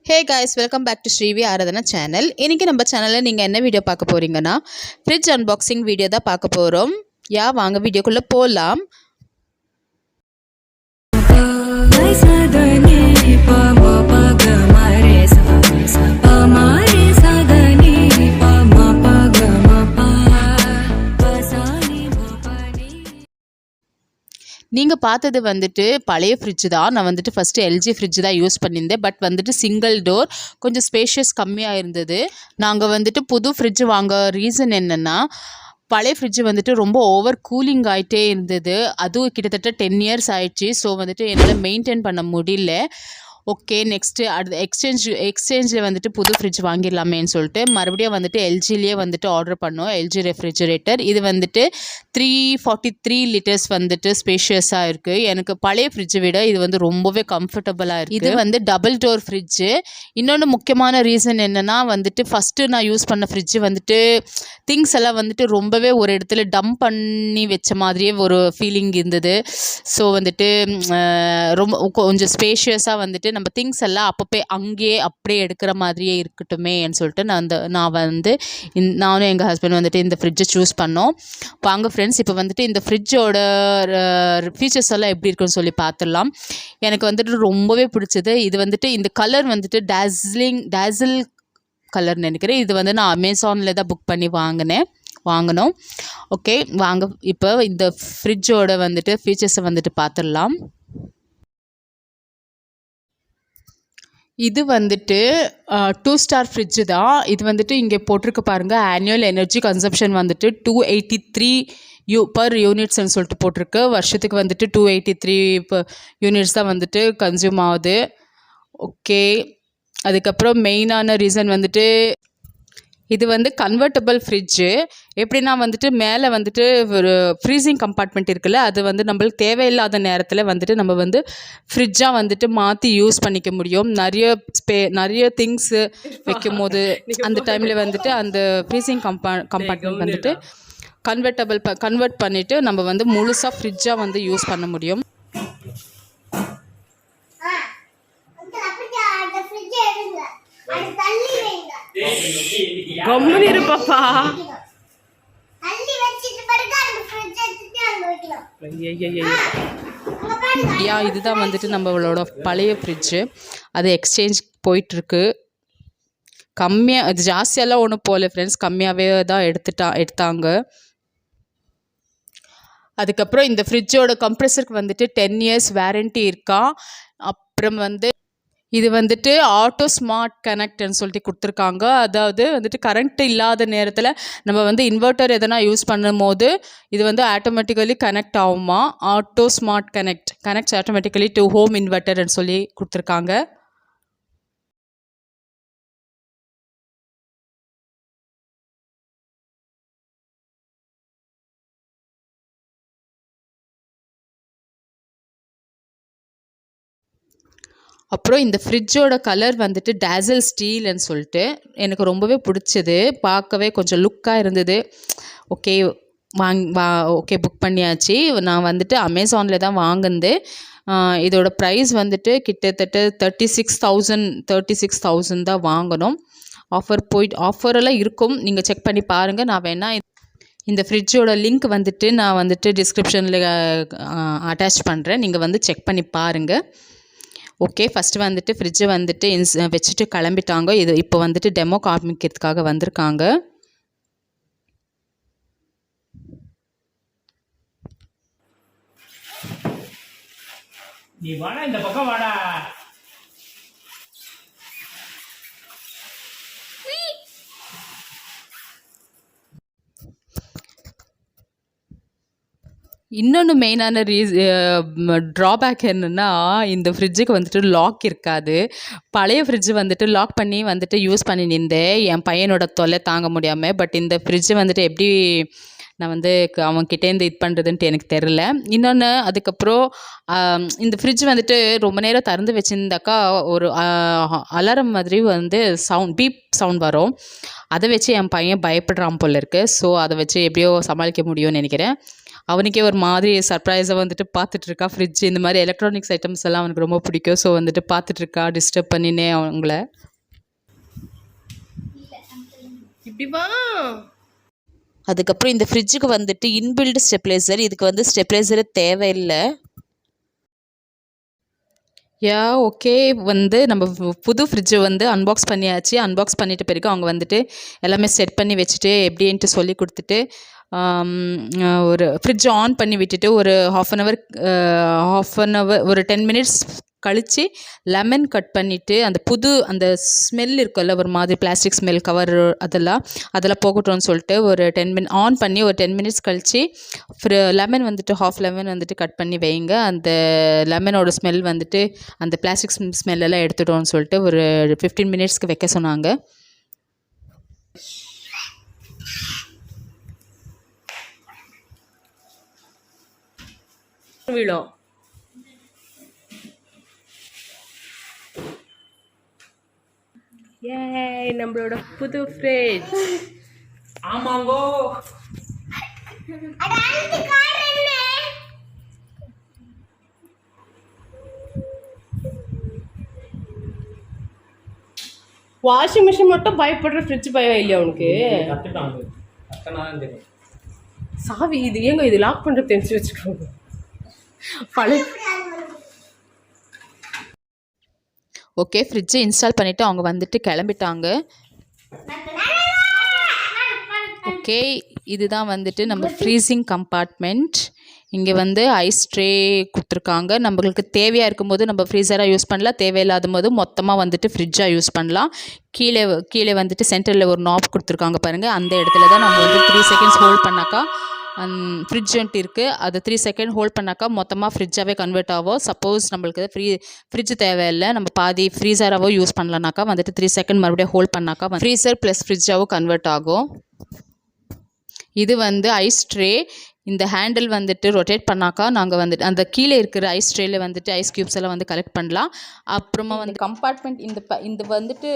Hey guys, welcome back to Srivi Aradhana channel. இன்றைக்கி நம்ம சேனலில் நீங்கள் என்ன வீடியோ பார்க்க போகிறீங்கன்னா, ஃப்ரிட்ஜ் அன்பாக்சிங் வீடியோ தான் பார்க்க போகிறோம். வாங்க வீடியோக்குள்ளே போகலாம். நீங்கள் பார்த்தது வந்துட்டு பழைய ஃப்ரிட்ஜ் தான். நான் வந்துட்டு ஃபஸ்ட்டு எல்ஜி ஃப்ரிட்ஜ் தான் யூஸ் பண்ணியிருந்தேன். பட் வந்துட்டு சிங்கிள் டோர், கொஞ்சம் ஸ்பேஷியஸ் கம்மியாக இருந்தது. நாங்கள் வந்துட்டு புது ஃப்ரிட்ஜ் வாங்க ரீசன் என்னென்னா, பழைய ஃப்ரிட்ஜ் வந்துட்டு ரொம்ப ஓவர் கூலிங் ஆகிட்டே இருந்தது. அதுவும் கிட்டத்தட்ட 10 இயர்ஸ் ஆயிடுச்சு. ஸோ வந்துட்டு என்னால் மெயின்டைன் பண்ண முடியல. ஓகே, நெக்ஸ்ட்டு அடுத்து எக்ஸ்சேஞ்சில் வந்துட்டு புது ஃப்ரிட்ஜ் வாங்கிடலாமேன்னு சொல்லிட்டு மறுபடியும் வந்துட்டு எல்ஜிலேயே வந்துட்டு ஆர்டர் பண்ணோம். LG refrigerator. இது வந்துட்டு 343 லிட்டர்ஸ் வந்துட்டு ஸ்பேஷியஸாக இருக்குது. எனக்கு பழைய ஃப்ரிட்ஜை விட இது வந்து ரொம்பவே கம்ஃபர்டபுளாக இருக்குது. இது வந்து டபுள் டோர் ஃப்ரிட்ஜு. இன்னொன்று முக்கியமான ரீசன் என்னென்னா வந்துட்டு ஃபஸ்ட்டு நான் யூஸ் பண்ண ஃப்ரிட்ஜு வந்துட்டு திங்ஸ் எல்லாம் வந்துட்டு ரொம்பவே ஒரு இடத்துல டம்ப் பண்ணி வச்ச மாதிரியே ஒரு ஃபீலிங் இருந்தது. ஸோ வந்துட்டு ரொம்ப கொஞ்சம் ஸ்பேஷியஸாக வந்துட்டு நம்ம திங்ஸ் எல்லாம் அப்பப்போ அங்கேயே அப்படியே எடுக்கிற மாதிரியே இருக்கட்டுமேன்னு சொல்லிட்டு நானும் எங்கள் ஹஸ்பண்ட் வந்துட்டு இந்த ஃப்ரிட்ஜை சூஸ் பண்ணோம். வாங்க ஃப்ரெண்ட்ஸ், இப்போ வந்துட்டு இந்த ஃப்ரிட்ஜோட ஃபீச்சர்ஸ் எல்லாம் எப்படி இருக்குன்னு சொல்லி பார்த்துடலாம். எனக்கு வந்துட்டு ரொம்பவே பிடிச்சது இது வந்துட்டு இந்த கலர் வந்துட்டு டேசில் கலர்னு நினைக்கிறேன். இது வந்து நான் அமேசானில் தான் புக் பண்ணி வாங்கினோம். ஓகே, வாங்க இப்போ இந்த ஃப்ரிட்ஜோட வந்துட்டு ஃபீச்சர்ஸை வந்துட்டு பார்த்துடலாம். இது வந்துட்டு 2 ஸ்டார் ஃப்ரிட்ஜு தான். இது வந்துட்டு இங்கே போட்டிருக்க பாருங்கள், ஆனுவல் எனர்ஜி கன்சப்ஷன் வந்துட்டு 283 பர் யூனிட்ஸ்ன்னு சொல்லிட்டு போட்டிருக்கு. வருஷத்துக்கு வந்துட்டு 283 யூனிட்ஸ் தான் வந்துட்டு கன்சியூம் ஆகுது. ஓகே, அதுக்கப்புறம் மெயினான ரீசன் வந்துட்டு இது வந்து கன்வெர்ட்டபிள் ஃப்ரிட்ஜு. எப்படின்னா வந்துட்டு மேலே வந்துட்டு ஒரு ஃப்ரீசிங் கம்பார்ட்மெண்ட் இருக்குல்ல, அது வந்து நம்மளுக்கு தேவையில்லாத நேரத்தில் வந்துட்டு நம்ம வந்து ஃப்ரிட்ஜாக வந்துட்டு மாற்றி யூஸ் பண்ணிக்க முடியும். நிறைய திங்ஸு வைக்கும் போது அந்த டைமில் வந்துட்டு அந்த ஃப்ரீசிங் கம்பார்ட்மெண்ட் வந்துட்டு கன்வெர்ட் பண்ணிவிட்டு நம்ம வந்து முழுசாக ஃப்ரிட்ஜாக வந்து யூஸ் பண்ண முடியும். பாப்பா, இதுதான் வந்துட்டு நம்மளோட பழைய ஃப்ரிட்ஜு. அது எக்ஸ்சேஞ்ச் போயிட்டுருக்கு. கம்மியாக, அது ஜாஸ்தியெல்லாம் ஒன்றும் போகல ஃப்ரெண்ட்ஸ், கம்மியாகவே தான் எடுத்தாங்க. அதுக்கப்புறம் இந்த ஃப்ரிட்ஜோட கம்ப்ரெசருக்கு வந்துட்டு 10 இயர்ஸ் வாரண்ட்டி இருக்கா. அப்புறம் வந்து இது வந்துட்டு ஆட்டோ ஸ்மார்ட் கனெக்ட்னு சொல்லிட்டு கொடுத்துருக்காங்க. அதாவது வந்துட்டு கரண்ட் இல்லாத நேரத்தில் நம்ம வந்து இன்வெர்ட்டர் எதனா யூஸ் பண்ணும் போது இது வந்து ஆட்டோமேட்டிக்கலி கனெக்ட் ஆகுமா. Auto smart connects automatically to home இன்வெர்ட்டர்னு சொல்லி கொடுத்துருக்காங்க. அப்புறம் இந்த ஃப்ரிட்ஜோட கலர் வந்துட்டு டேசில் ஸ்டீல்னு சொல்லிட்டு எனக்கு ரொம்பவே பிடிச்சது. பார்க்கவே கொஞ்சம் லுக்காக இருந்தது. ஓகே, ஓகே, புக் பண்ணியாச்சு. நான் வந்துட்டு அமேசானில் தான் வாங்கினது. இதோட ப்ரைஸ் வந்துட்டு கிட்டத்தட்ட 36,000 தான் வாங்கணும். ஆஃபரெல்லாம் இருக்கும், நீங்கள் செக் பண்ணி பாருங்கள். நான் வேணால் இந்த ஃப்ரிட்ஜோட லிங்க் வந்துட்டு நான் வந்துட்டு டிஸ்கிரிப்ஷனில் அட்டாச் பண்ணுறேன், நீங்கள் வந்து செக் பண்ணி பாருங்கள். ஓகே, ஃபஸ்ட்டு வந்துட்டு ஃப்ரிட்ஜை வந்துட்டு வச்சுட்டு கிளம்பிட்டாங்க. இது இப்போ வந்துட்டு டெமோ காமிக்கிறதுக்காக வந்திருக்காங்க. நீ வாடா, இந்த பக்கம் வாடா. இன்னொன்று மெயினான ட்ராபேக் என்னென்னா, இந்த ஃப்ரிட்ஜுக்கு வந்துட்டு லாக் இருக்காது. பழைய ஃப்ரிட்ஜு வந்துட்டு லாக் பண்ணி வந்துட்டு யூஸ் பண்ணி நின்றேன், என் பையனோட தொல்லை தாங்க முடியாமல். பட் இந்த ஃப்ரிட்ஜு வந்துட்டு எப்படி நான் வந்து அவன்கிட்டேருந்து இது பண்ணுறதுன்ட்டு எனக்கு தெரில. இன்னொன்று, அதுக்கப்புறம் இந்த ஃப்ரிட்ஜ் வந்துட்டு ரொம்ப நேரம் திறந்து வச்சுருந்தாக்கா ஒரு அலாரம் மாதிரி வந்து பீப் சவுண்ட் வரும். அதை வச்சு என் பையன் பயப்படுறான் போல இருக்குது. ஸோ அதை வச்சு எப்படியோ சமாளிக்க முடியும்னு நினைக்கிறேன். அவனுக்கே ஒரு மாதிரி சர்ப்ரைஸாக வந்துட்டு பார்த்துட்ருக்கா. ஃப்ரிட்ஜ் இந்த மாதிரி எலக்ட்ரானிக்ஸ் ஐட்டம்ஸ் எல்லாம் அவனுக்கு ரொம்ப பிடிக்கும். ஸோ வந்துட்டு பார்த்துட்ருக்கா, டிஸ்டர்ப் பண்ணினே அவங்கள. இப்படி வா. அதுக்கப்புறம் இந்த ஃப்ரிட்ஜுக்கு வந்துட்டு இன்பில்டு ஸ்டெப்லைசர், இதுக்கு வந்து ஸ்டெப்லைசரே தேவையில்லை. ஓகே. வந்து நம்ம புது ஃப்ரிட்ஜை வந்து அன்பாக்ஸ் பண்ணியாச்சு. அன்பாக்ஸ் பண்ணிட்ட பிறகு அவங்க வந்துட்டு எல்லாமே செட் பண்ணி வச்சுட்டு எப்படின்ட்டு சொல்லி கொடுத்துட்டு ஒரு ஃப்ரிட்ஜ் ஆன் பண்ணி விட்டுட்டு ஒரு ஹாஃப் அன் ஹவர் ஒரு 10 மினிட்ஸ் கழித்து லெமன் கட் பண்ணிவிட்டு அந்த ஸ்மெல் இருக்குல்ல, ஒரு மாதிரி பிளாஸ்டிக் ஸ்மெல் கவர் அதெல்லாம் போகட்டும்னு சொல்லிட்டு ஒரு 10 ஆன் பண்ணி ஒரு 10 மினிட்ஸ் கழித்து லெமன் வந்துட்டு ஹாஃப் லெமன் வந்துட்டு கட் பண்ணி வைங்க. அந்த லெமனோட ஸ்மெல் வந்துட்டு அந்த பிளாஸ்டிக் ஸ்மெல்லெல்லாம் எடுத்துட்டோம்னு சொல்லிட்டு ஒரு 15 மினிட்ஸ்க்கு வைக்க சொன்னாங்க. விழும். நம்மளோட புது ஃப்ரிட்ஜ். ஆமாங்கோ. வாஷிங் மிஷின் மட்டும் பயப்படுற, ஃப்ரிட்ஜ் பயம் இல்லையா உனக்கு? சாவி இது ஏங்க இது லாக் பண்ணுறது தெரிஞ்சு வச்சுக்கோங்க. ஓகே, ஃப்ரிட்ஜை இன்ஸ்டால் பண்ணிவிட்டு அவங்க வந்துட்டு கிளம்பிட்டாங்க. ஓகே, இதுதான் வந்துட்டு நம்ம ஃப்ரீசிங் கம்பார்ட்மெண்ட். இங்கே வந்து ஐஸ் ட்ரே கொடுத்துருக்காங்க. நம்மளுக்கு தேவையாக இருக்கும்போது நம்ம ஃப்ரீசராக யூஸ் பண்ணலாம், தேவையில்லாத போது மொத்தமாக வந்துட்டு ஃப்ரிட்ஜாக யூஸ் பண்ணலாம். கீழே வந்துட்டு சென்டரில் ஒரு நாப் கொடுத்துருக்காங்க பாருங்கள். அந்த இடத்துல தான் நம்ம வந்து 3 செகண்ட்ஸ் ஹோல்ட் பண்ணாக்கா ஃப்ரிட்ஜ் வந்துட்டு இருக்குது. அது 3 செகண்ட் ஹோல்ட் பண்ணாக்கா மொத்தமாக ஃப்ரிட்ஜாகவே கன்வெர்ட் ஆகும். சப்போஸ் நம்மளுக்கு ஃப்ரிட்ஜ் தேவையில்லை, நம்ம பாதி ஃப்ரீசராகவோ யூஸ் பண்ணலனாக்கா வந்துட்டு 3 செகண்ட் மறுபடியும் ஹோல்ட் பண்ணாக்கா ஃப்ரீசர் ப்ளஸ் ஃப்ரிட்ஜாகவும் கன்வெர்ட் ஆகும். இது வந்து ஐஸ் ட்ரே. இந்த ஹேண்டில் வந்துட்டு ரொட்டேட் பண்ணாக்கா நாங்கள் வந்துட்டு அந்த கீழே இருக்கிற ஐஸ் ட்ரேயில் வந்துட்டு ஐஸ் க்யூப்ஸ் எல்லாம் வந்து கலெக்ட் பண்ணலாம். அப்புறமா வந்து கம்பார்ட்மெண்ட் இந்த வந்துட்டு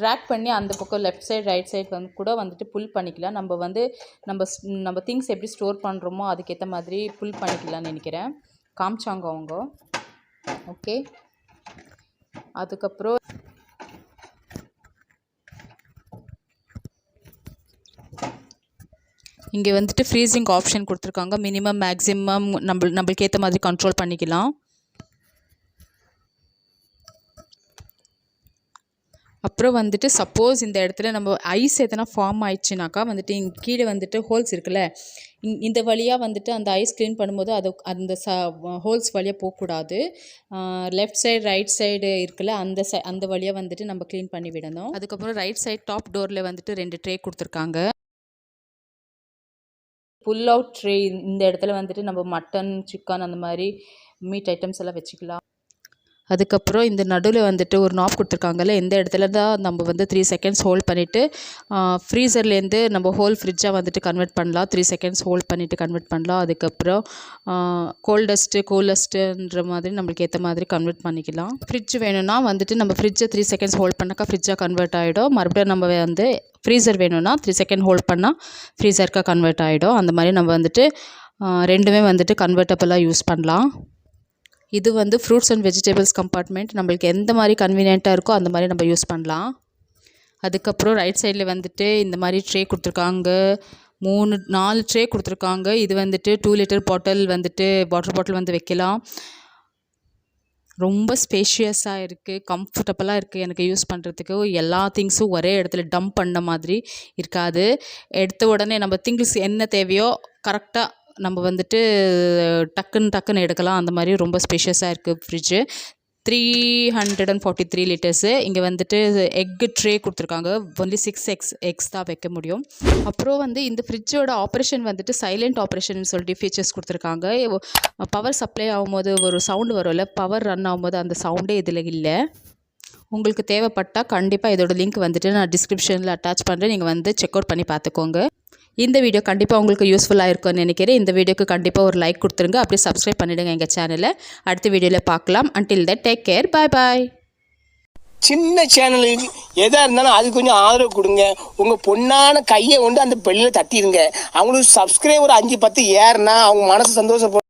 ட்ராக் பண்ணி அந்த பக்கம் லெஃப்ட் சைடு ரைட் சைடு வந்து கூட வந்துட்டு புல் பண்ணிக்கலாம். நம்ம திங்ஸ் எப்படி ஸ்டோர் பண்ணுறோமோ அதுக்கேற்ற மாதிரி புல் பண்ணிக்கலாம்னு நினைக்கிறேன். காமிச்சாங்க அவங்க. ஓகே, அதுக்கப்புறம் இங்கே வந்துட்டு ஃப்ரீசிங் ஆப்ஷன் கொடுத்துருக்காங்க. மினிமம் மேக்ஸிமம் நம்மளுக்கு ஏற்ற மாதிரி கண்ட்ரோல் பண்ணிக்கலாம். அப்புறம் வந்துட்டு சப்போஸ் இந்த இடத்துல நம்ம ஐஸ் எதனா ஃபார்ம் ஆயிடுச்சுனாக்கா வந்துட்டு இங்கே கீழே வந்துட்டு ஹோல்ஸ் இருக்குல்ல, இந்த வழியாக வந்துட்டு அந்த ஐஸ் க்ளீன் பண்ணும்போது அந்த ஹோல்ஸ் வழியாக போகக்கூடாது. லெஃப்ட் சைடு ரைட் சைடு இருக்குல்ல, அந்த வழியாக வந்துட்டு நம்ம க்ளீன் பண்ணி விடணும். அதுக்கப்புறம் ரைட் சைடு டாப் டோரில் வந்துட்டு 2 ட்ரே கொடுத்துருக்காங்க. Pull out tray. இந்த இடத்துல வந்துட்டு நம்ம மட்டன், சிக்கன் அந்த மாதிரி மீட் ஐட்டம்ஸ் எல்லாம் வச்சுக்கலாம். அதுக்கப்புறம் இந்த நடுவில் வந்துட்டு ஒரு நாப் கொடுத்துருக்காங்கல்ல, இந்த இடத்துல தான் நம்ம வந்து 3 செகண்ட்ஸ் ஹோல்ட் பண்ணிவிட்டு ஃப்ரீசர்லேருந்து நம்ம ஹோல் ஃப்ரிட்ஜாக வந்துட்டு கன்வெர்ட் பண்ணலாம். 3 செகண்ட்ஸ் ஹோல்ட் பண்ணிவிட்டு கன்வெர்ட் பண்ணலாம். அதுக்கப்புறம் கோல்டஸ்ட்டு கூலஸ்ட்டுன்ற மாதிரி நம்மளுக்கு ஏற்ற மாதிரி கன்வெர்ட் பண்ணிக்கலாம். ஃப்ரிட்ஜ் வேணும்னா வந்துட்டு நம்ம ஃப்ரிட்ஜை 3 செகண்ட்ஸ் ஹோல்ட் பண்ணாக்கா ஃப்ரிட்ஜாக கன்வெர்ட் ஆகிடும். மறுபடியும் நம்ம வந்து ஃப்ரீசர் வேணும்னா 3 செகண்ட் ஹோல்ட் பண்ணால் ஃப்ரீசருக்காக கன்வெர்ட் ஆகிடும். அந்த மாதிரி நம்ம வந்துட்டு ரெண்டுமே வந்துட்டு கன்வெர்ட்டபுளாக யூஸ் பண்ணலாம். இது வந்து ஃப்ரூட்ஸ் அண்ட் வெஜிடபிள்ஸ் கம்பார்ட்மெண்ட். நம்மளுக்கு எந்த மாதிரி கன்வீனியண்ட்டாக இருக்கோ அந்த மாதிரி நம்ம யூஸ் பண்ணலாம். அதுக்கப்புறம் ரைட் சைடில் வந்துட்டு இந்த மாதிரி ட்ரே கொடுத்துருக்காங்க. 4 ட்ரே கொடுத்துருக்காங்க. இது வந்துட்டு 2 லிட்டர் பாட்டில் வந்துட்டு வாட்டர் பாட்டில் வந்து வைக்கலாம். ரொம்ப ஸ்பேஷியஸாக இருக்குது, கம்ஃபர்டபுளாக இருக்குது எனக்கு யூஸ் பண்ணுறதுக்கு. எல்லா திங்ஸும் ஒரே இடத்துல டம்ப் பண்ண மாதிரி இருக்காது. எடுத்த உடனே நம்ம திங்ஸ் என்ன தேவையோ கரெக்டாக நம்ம வந்துட்டு டக்குன்னு எடுக்கலாம். அந்த மாதிரி ரொம்ப ஸ்பேஷியஸாக இருக்குது ஃப்ரிட்ஜு. 343 லிட்டர்ஸு. இங்கே வந்துட்டு எக்கு ட்ரே கொடுத்துருக்காங்க. ஒன்லி 6 எக்ஸ் தான் வைக்க முடியும். அப்புறம் வந்து இந்த ஃப்ரிட்ஜோட ஆப்ரேஷன் வந்துட்டு சைலண்ட் ஆப்ரேஷன் சொல்லிட்டு ஃபீச்சர்ஸ் கொடுத்துருக்காங்க. பவர் சப்ளை ஆகும்போது ஒரு சவுண்டு வரும்ல, பவர் ரன் ஆகும்போது அந்த சவுண்டே இதில் இல்லை. உங்களுக்கு தேவைப்பட்டால் கண்டிப்பாக இதோட லிங்க் வந்துட்டு நான் டிஸ்கிரிப்ஷனில் அட்டாச் பண்ணுறேன். நீங்கள் வந்து செக் அவுட் பண்ணி பார்த்துக்கோங்க. இந்த வீடியோ கண்டிப்பாக உங்களுக்கு யூஸ்ஃபுல்லாக இருக்கும்னு நினைக்கிறேன். இந்த வீடியோக்கு கண்டிப்பாக ஒரு லைக் கொடுத்துருங்க. அப்படியே சப்ஸ்கிரைப் பண்ணிவிடுங்க எங்கள் சேனலை. அடுத்த வீடியோவில் பார்க்கலாம். Until that take care. Bye bye. சின்ன சேனலுக்கு எதாக இருந்தாலும் அது கொஞ்சம் ஆதரவு கொடுங்க. உங்கள் பொண்ணான கையை கொண்டு அந்த பெல்லில் தட்டிடுங்க. அவங்களுக்கு சப்ஸ்கிரைபர் 5-10 ஏறுனா அவங்க மனசு சந்தோஷப்படும்.